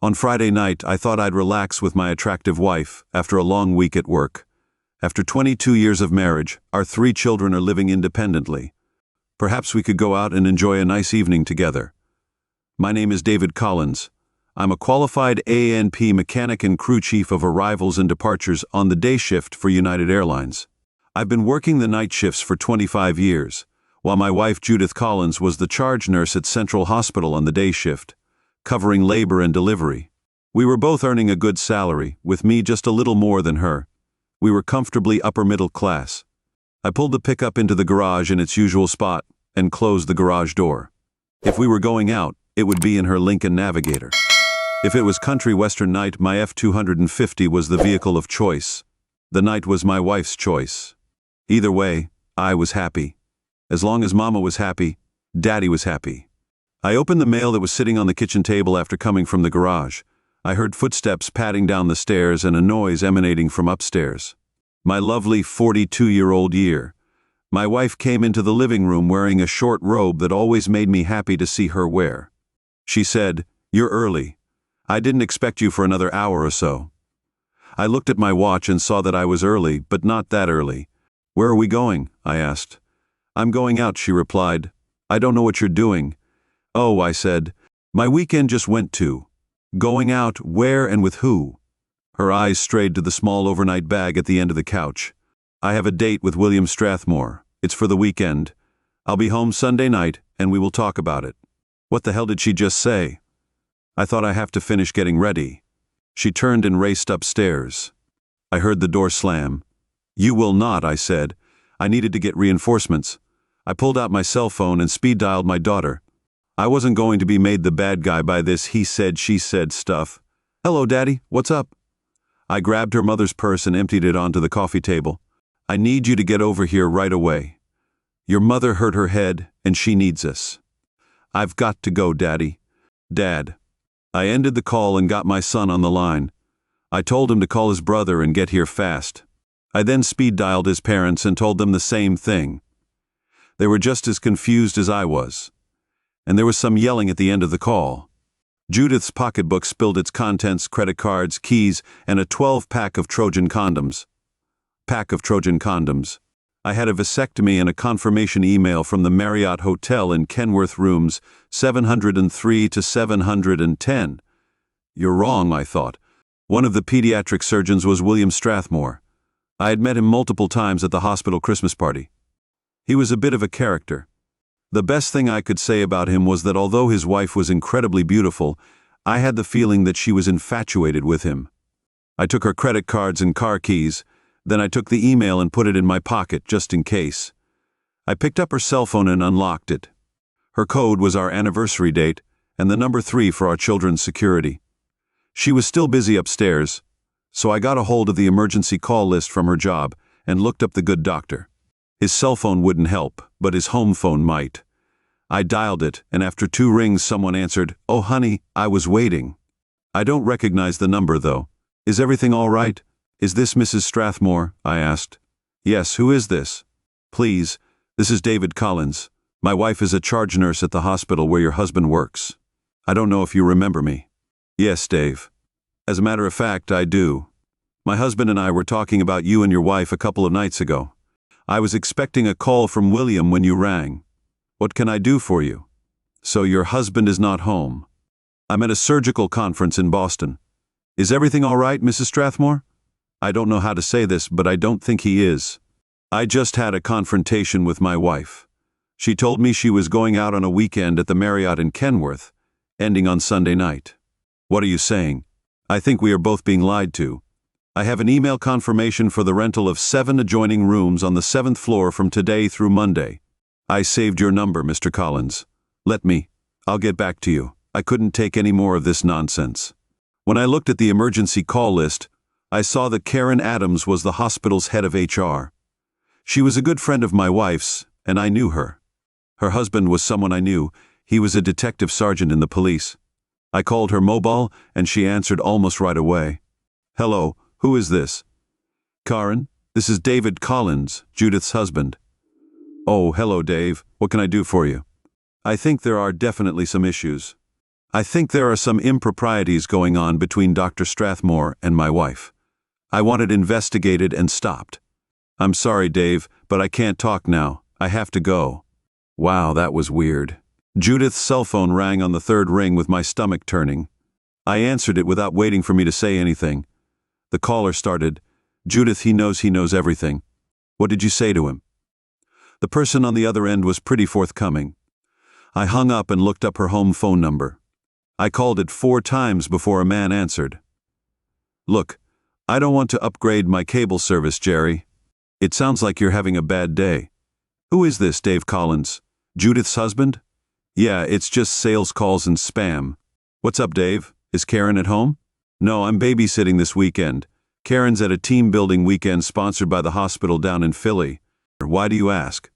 On Friday night, I thought I'd relax with my attractive wife after a long week at work. After 22 years of marriage, our 3 children are living independently. Perhaps we could go out and enjoy a nice evening together. My name is David Collins. I'm a qualified A&P mechanic and crew chief of arrivals and departures on the day shift for United Airlines. I've been working the night shifts for 25 years, while my wife Judith Collins was the charge nurse at Central Hospital on the day shift, covering labor and delivery. We were both earning a good salary, with me just a little more than her. We were comfortably upper middle class. I pulled the pickup into the garage in its usual spot and closed the garage door. If we were going out, it would be in her Lincoln Navigator. If it was country western night, my F-250 was the vehicle of choice. The night was my wife's choice. Either way, I was happy. As long as Mama was happy, Daddy was happy. I opened the mail that was sitting on the kitchen table after coming from the garage. I heard footsteps padding down the stairs and a noise emanating from upstairs. My lovely 42-year-old year. My wife came into the living room wearing a short robe that always made me happy to see her wear. She said, "You're early. I didn't expect you for another hour or so." I looked at my watch and saw that I was early, but not that early. "Where are we going?" I asked. "I'm going out," she replied. "I don't know what you're doing." "Oh," I said, "my weekend just went to." "Going out, where and with who?" Her eyes strayed to the small overnight bag at the end of the couch. "I have a date with William Strathmore. It's for the weekend. I'll be home Sunday night, and we will talk about it." What the hell did she just say? I thought I have to finish getting ready. She turned and raced upstairs. I heard the door slam. "You will not," I said. I needed to get reinforcements. I pulled out my cell phone and speed-dialed my daughter. I wasn't going to be made the bad guy by this he said, she said stuff. "Hello, Daddy, what's up?" I grabbed her mother's purse and emptied it onto the coffee table. "I need you to get over here right away. Your mother hurt her head, and she needs us." "I've got to go, Daddy." "Dad." I ended the call and got my son on the line. I told him to call his brother and get here fast. I then speed-dialed his parents and told them the same thing. They were just as confused as I was. And there was some yelling at the end of the call. Judith's pocketbook spilled its contents, credit cards, keys, and a 12-pack of Trojan condoms. I had a vasectomy and a confirmation email from the Marriott Hotel in Kenworth rooms 703 to 710. You're wrong, I thought. One of the pediatric surgeons was William Strathmore. I had met him multiple times at the hospital Christmas party. He was a bit of a character. The best thing I could say about him was that although his wife was incredibly beautiful, I had the feeling that she was infatuated with him. I took her credit cards and car keys, then I took the email and put it in my pocket just in case. I picked up her cell phone and unlocked it. Her code was our anniversary date and the number 3 for our children's security. She was still busy upstairs, so I got a hold of the emergency call list from her job and looked up the good doctor. His cell phone wouldn't help, but his home phone might. I dialed it, and after 2 rings someone answered, "Oh honey, I was waiting." I don't recognize the number though. "Is everything all right? Is this Mrs. Strathmore?" I asked. "Yes, who is this?" "Please, this is David Collins. My wife is a charge nurse at the hospital where your husband works. I don't know if you remember me." "Yes, Dave. As a matter of fact, I do. My husband and I were talking about you and your wife a couple of nights ago. I was expecting a call from William when you rang. What can I do for you?" "So your husband is not home. I'm at a surgical conference in Boston. Is everything all right, Mrs. Strathmore?" I don't know how to say this, but I don't think he is. I just had a confrontation with my wife. She told me she was going out on a weekend at the Marriott in Kenworth, ending on Sunday night. What are you saying? I think we are both being lied to. I have an email confirmation for the rental of 7 adjoining rooms on the 7th floor from today through Monday. I saved your number, Mr. Collins. I'll get back to you. I couldn't take any more of this nonsense. When I looked at the emergency call list, I saw that Karen Adams was the hospital's head of HR. She was a good friend of my wife's, and I knew her. Her husband was someone I knew. He was a detective sergeant in the police. I called her mobile, and she answered almost right away. "Hello, who is this?" "Karen, this is David Collins, Judith's husband." "Oh, hello, Dave. What can I do for you?" "I think there are definitely some issues. I think there are some improprieties going on between Dr. Strathmore and my wife. I want it investigated and stopped. I'm sorry, Dave, but I can't talk now. I have to go. Wow, that was weird. Judith's cell phone rang on the third ring with my stomach turning. I answered it without waiting for me to say anything. The caller started, "Judith, he knows everything. What did you say to him?" The person on the other end was pretty forthcoming. I hung up and looked up her home phone number. I called it 4 times before a man answered. "Look, I don't want to upgrade my cable service, Jerry. It sounds like you're having a bad day." "Who is this, Dave Collins? Judith's husband?" "Yeah, it's just sales calls and spam." "What's up, Dave? Is Karen at home?" "No, I'm babysitting this weekend. Karen's at a team-building weekend sponsored by the hospital down in Philly." "Why do you ask?"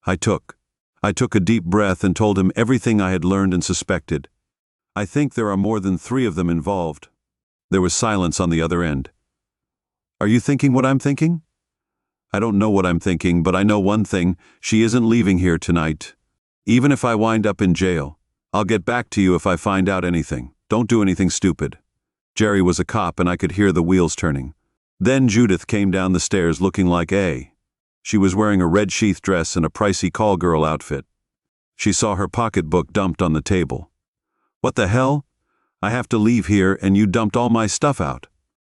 I took a deep breath and told him everything I had learned and suspected. "I think there are more than 3 of them involved." There was silence on the other end. "Are you thinking what I'm thinking?" "I don't know what I'm thinking, but I know one thing: she isn't leaving here tonight. Even if I wind up in jail, I'll get back to you if I find out anything. Don't do anything stupid." Jerry was a cop and I could hear the wheels turning. Then Judith came down the stairs looking like A. She was wearing a red sheath dress and a pricey call girl outfit. She saw her pocketbook dumped on the table. "What the hell? I have to leave here and you dumped all my stuff out."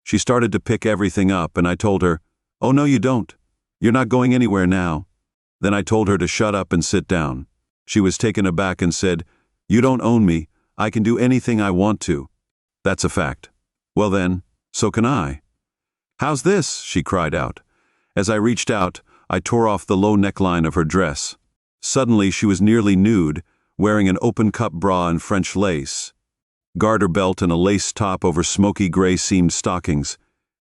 She started to pick everything up and I told her, "Oh no you don't. You're not going anywhere now." Then I told her to shut up and sit down. She was taken aback and said, "You don't own me. I can do anything I want to." "That's a fact." "Well then, so can I." "How's this?" she cried out. As I reached out, I tore off the low neckline of her dress. Suddenly she was nearly nude, wearing an open-cup bra and French lace, garter belt and a lace top over smoky gray seamed stockings.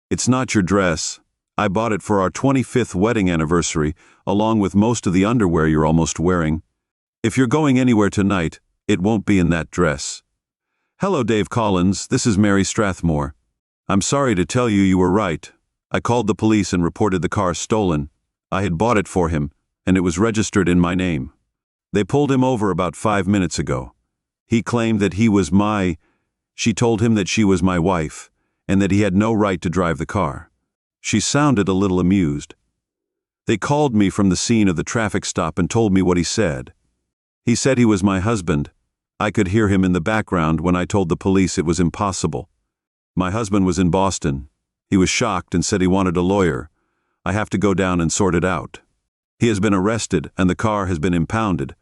"It's not your dress. I bought it for our 25th wedding anniversary, along with most of the underwear you're almost wearing. If you're going anywhere tonight, it won't be in that dress." "Hello, Dave Collins. This is Mary Strathmore. I'm sorry to tell you you were right. I called the police and reported the car stolen. I had bought it for him, and it was registered in my name. They pulled him over about 5 minutes ago. He claimed that she told him that she was my wife, and that he had no right to drive the car." She sounded a little amused. "They called me from the scene of the traffic stop and told me what he said. He said he was my husband. I could hear him in the background when I told the police it was impossible. My husband was in Boston. He was shocked and said he wanted a lawyer. I have to go down and sort it out. He has been arrested and the car has been impounded.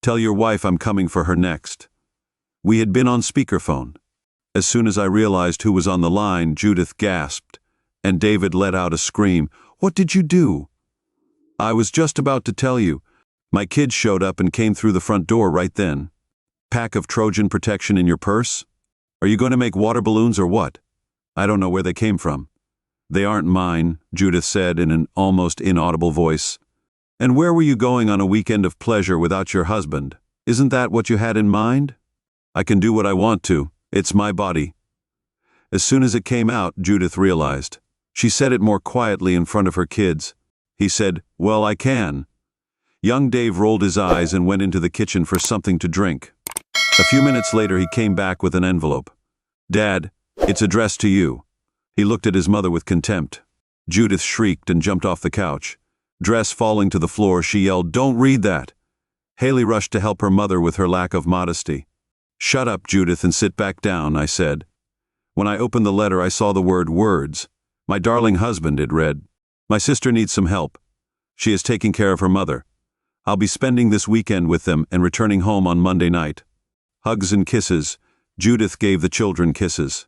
Tell your wife I'm coming for her next." We had been on speakerphone. As soon as I realized who was on the line, Judith gasped, and David let out a scream. "What did you do?" "I was just about to tell you. My kids showed up and came through the front door right then." "Pack of Trojan protection in your purse? Are you going to make water balloons or what?" "I don't know where they came from." "They aren't mine," Judith said in an almost inaudible voice. "And where were you going on a weekend of pleasure without your husband? Isn't that what you had in mind?" "I can do what I want to. It's my body." As soon as it came out, Judith realized. She said it more quietly in front of her kids. He said, "Well, I can." Young Dave rolled his eyes and went into the kitchen for something to drink. A few minutes later he came back with an envelope. "Dad, it's addressed to you." He looked at his mother with contempt. Judith shrieked and jumped off the couch. Dress falling to the floor, she yelled, "Don't read that." Haley rushed to help her mother with her lack of modesty. "Shut up, Judith, and sit back down," I said. When I opened the letter, I saw the word words. "My darling husband," it read. "My sister needs some help. She is taking care of her mother. I'll be spending this weekend with them and returning home on Monday night." Hugs and kisses. Judith gave the children kisses.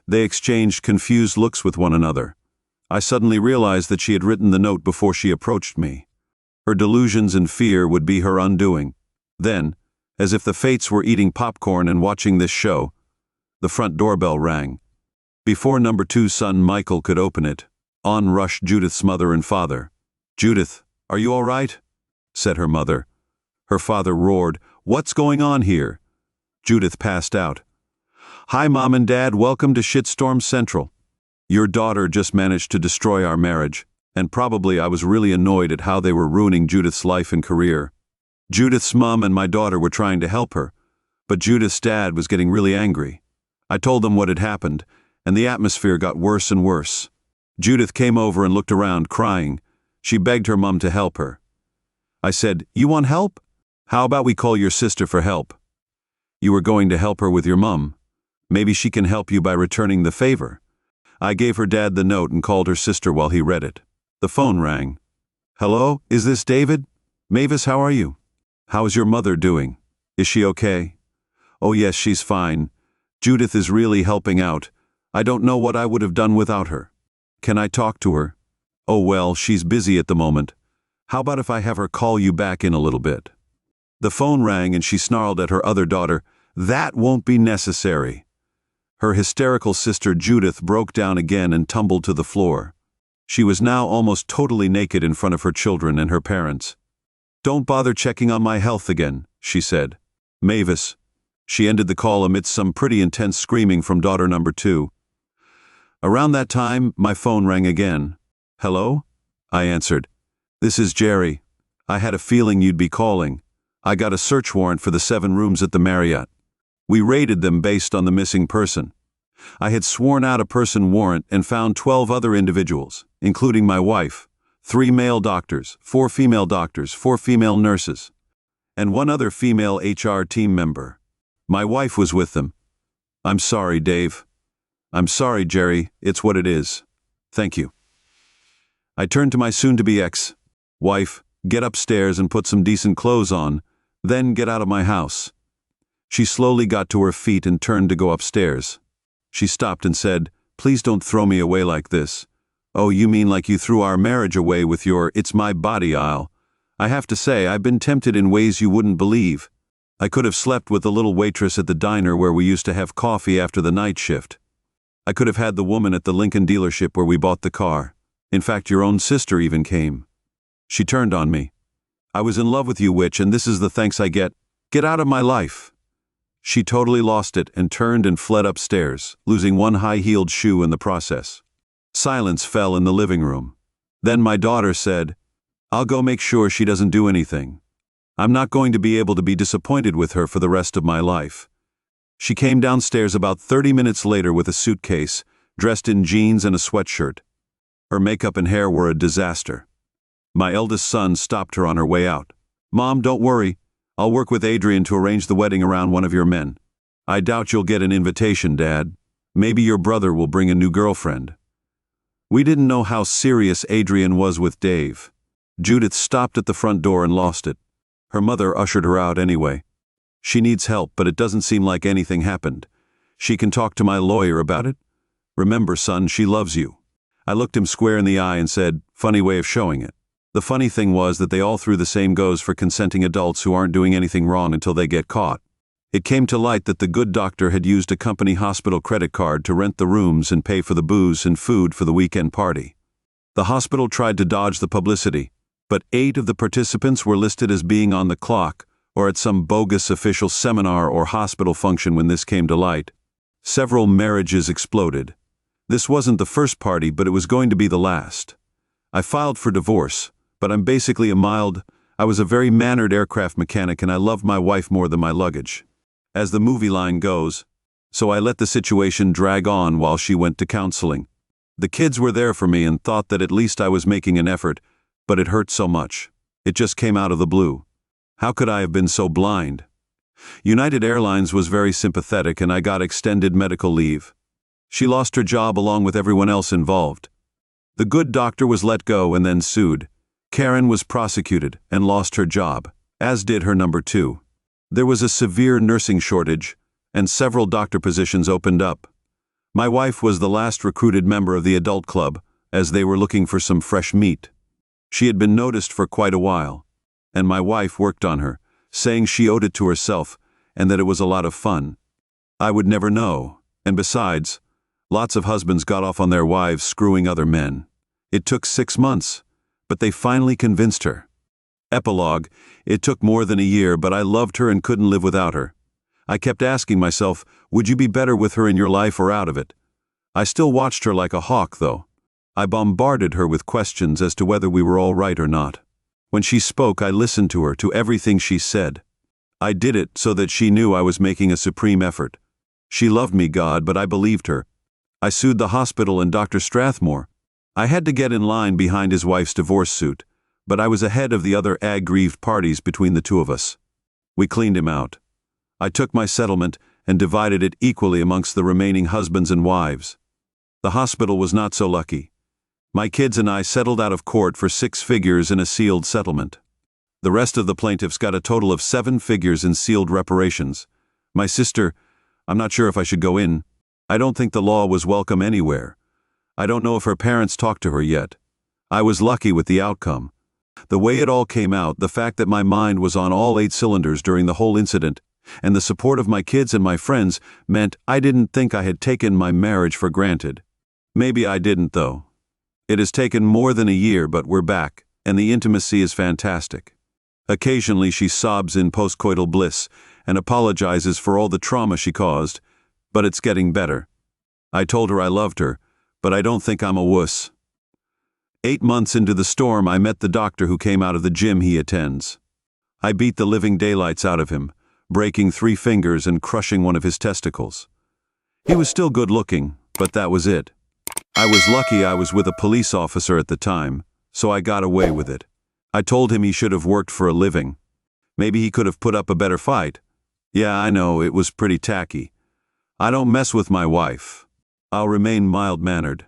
They exchanged confused looks with one another. I suddenly realized that she had written the note before she approached me. Her delusions and fear would be her undoing. Then, as if the fates were eating popcorn and watching this show, the front doorbell rang. Before number 2's son Michael could open it, on rushed Judith's mother and father. "Judith, are you all right?" said her mother. Her father roared, "What's going on here?" Judith passed out. "Hi, Mom and Dad, welcome to Shitstorm Central. Your daughter just managed to destroy our marriage, and probably I was really annoyed at how they were ruining Judith's life and career. Judith's mom and my daughter were trying to help her, But Judith's dad was getting really angry. I told them what had happened, and the atmosphere got worse and worse. Judith came over and looked around, crying. She begged her mom to help her. I said, "You want help? How about we call your sister for help? You were going to help her with your mom. Maybe she can help you by returning the favor." I gave her dad the note and called her sister while he read it. The phone rang. "Hello, is this David? Mavis, how are you? How is your mother doing? Is she okay?" "Oh yes, she's fine. Judith is really helping out. I don't know what I would have done without her. Can I talk to her?" "Oh well, she's busy at the moment. How about if I have her call you back in a little bit?" The phone rang and she snarled at her other daughter, "That won't be necessary." Her hysterical sister Judith broke down again and tumbled to the floor. She was now almost totally naked in front of her children and her parents. "Don't bother checking on my health again," she said. "Mavis." She ended the call amidst some pretty intense screaming from daughter number 2. Around that time, my phone rang again. "Hello?" I answered. "This is Jerry. I had a feeling you'd be calling. I got a search warrant for the 7 rooms at the Marriott. We raided them based on the missing person. I had sworn out a person warrant and found 12 other individuals, including my wife, 3 male doctors, 4 female doctors, 4 female nurses, and 1 other female HR team member. My wife was with them. I'm sorry, Dave. I'm sorry, Jerry. It's what it is. Thank you." I turned to my soon-to-be ex-wife, "Get upstairs and put some decent clothes on, then get out of my house." She slowly got to her feet and turned to go upstairs. She stopped and said, "Please don't throw me away like this." "Oh, you mean like you threw our marriage away with your 'it's my body' aisle? I have to say, I've been tempted in ways you wouldn't believe. I could have slept with the little waitress at the diner where we used to have coffee after the night shift. I could have had the woman at the Lincoln dealership where we bought the car. In fact, your own sister even came." She turned on me. "I was in love with you, witch, and this is the thanks I get. Get out of my life." She totally lost it and turned and fled upstairs, losing 1 high-heeled shoe in the process. Silence fell in the living room. Then my daughter said, "I'll go make sure she doesn't do anything. I'm not going to be able to be disappointed with her for the rest of my life." She came downstairs about 30 minutes later with a suitcase, dressed in jeans and a sweatshirt. Her makeup and hair were a disaster. My eldest son stopped her on her way out. "Mom, don't worry. I'll work with Adrian to arrange the wedding around one of your men. I doubt you'll get an invitation, Dad. Maybe your brother will bring a new girlfriend." We didn't know how serious Adrian was with Dave. Judith stopped at the front door and lost it. Her mother ushered her out anyway. "She needs help, but it doesn't seem like anything happened. She can talk to my lawyer about it. Remember, son, she loves you." I looked him square in the eye and said, "Funny way of showing it." The funny thing was that they all threw the same goes for consenting adults who aren't doing anything wrong until they get caught. It came to light that the good doctor had used a company hospital credit card to rent the rooms and pay for the booze and food for the weekend party. The hospital tried to dodge the publicity, but 8 of the participants were listed as being on the clock or at some bogus official seminar or hospital function when this came to light. Several marriages exploded. This wasn't the first party, but it was going to be the last. I filed for divorce, but I'm basically I was a very mannered aircraft mechanic and I loved my wife more than my luggage. As the movie line goes, so I let the situation drag on while she went to counseling. The kids were there for me and thought that at least I was making an effort, but it hurt so much. It just came out of the blue. How could I have been so blind? United Airlines was very sympathetic and I got extended medical leave. She lost her job along with everyone else involved. The good doctor was let go and then sued. Karen was prosecuted and lost her job, as did her number 2. There was a severe nursing shortage, and several doctor positions opened up. My wife was the last recruited member of the adult club, as they were looking for some fresh meat. She had been noticed for quite a while, and my wife worked on her, saying she owed it to herself and that it was a lot of fun. I would never know, and besides, lots of husbands got off on their wives screwing other men. It took 6 months, but they finally convinced her. Epilogue, it took more than a year, but I loved her and couldn't live without her. I kept asking myself, would you be better with her in your life or out of it? I still watched her like a hawk, though. I bombarded her with questions as to whether we were all right or not. When she spoke, I listened to her, to everything she said. I did it so that she knew I was making a supreme effort. She loved me, God, but I believed her. I sued the hospital and Dr. Strathmore. I had to get in line behind his wife's divorce suit, but I was ahead of the other aggrieved parties between the two of us. We cleaned him out. I took my settlement and divided it equally amongst the remaining husbands and wives. The hospital was not so lucky. My kids and I settled out of court for 6 figures in a sealed settlement. The rest of the plaintiffs got a total of 7 figures in sealed reparations. My sister, I'm not sure if I should go in. I don't think the law was welcome anywhere. I don't know if her parents talked to her yet. I was lucky with the outcome. The way it all came out, the fact that my mind was on all 8 cylinders during the whole incident, and the support of my kids and my friends meant I didn't think I had taken my marriage for granted. Maybe I didn't, though. It has taken more than a year, but we're back, and the intimacy is fantastic. Occasionally she sobs in postcoital bliss and apologizes for all the trauma she caused, but it's getting better. I told her I loved her, but I don't think I'm a wuss. 8 months into the storm, I met the doctor who came out of the gym he attends. I beat the living daylights out of him, breaking 3 fingers and crushing one of his testicles. He was still good looking, but that was it. I was lucky I was with a police officer at the time, so I got away with it. I told him he should have worked for a living. Maybe he could have put up a better fight. Yeah, I know, it was pretty tacky. I don't mess with my wife. I'll remain mild-mannered.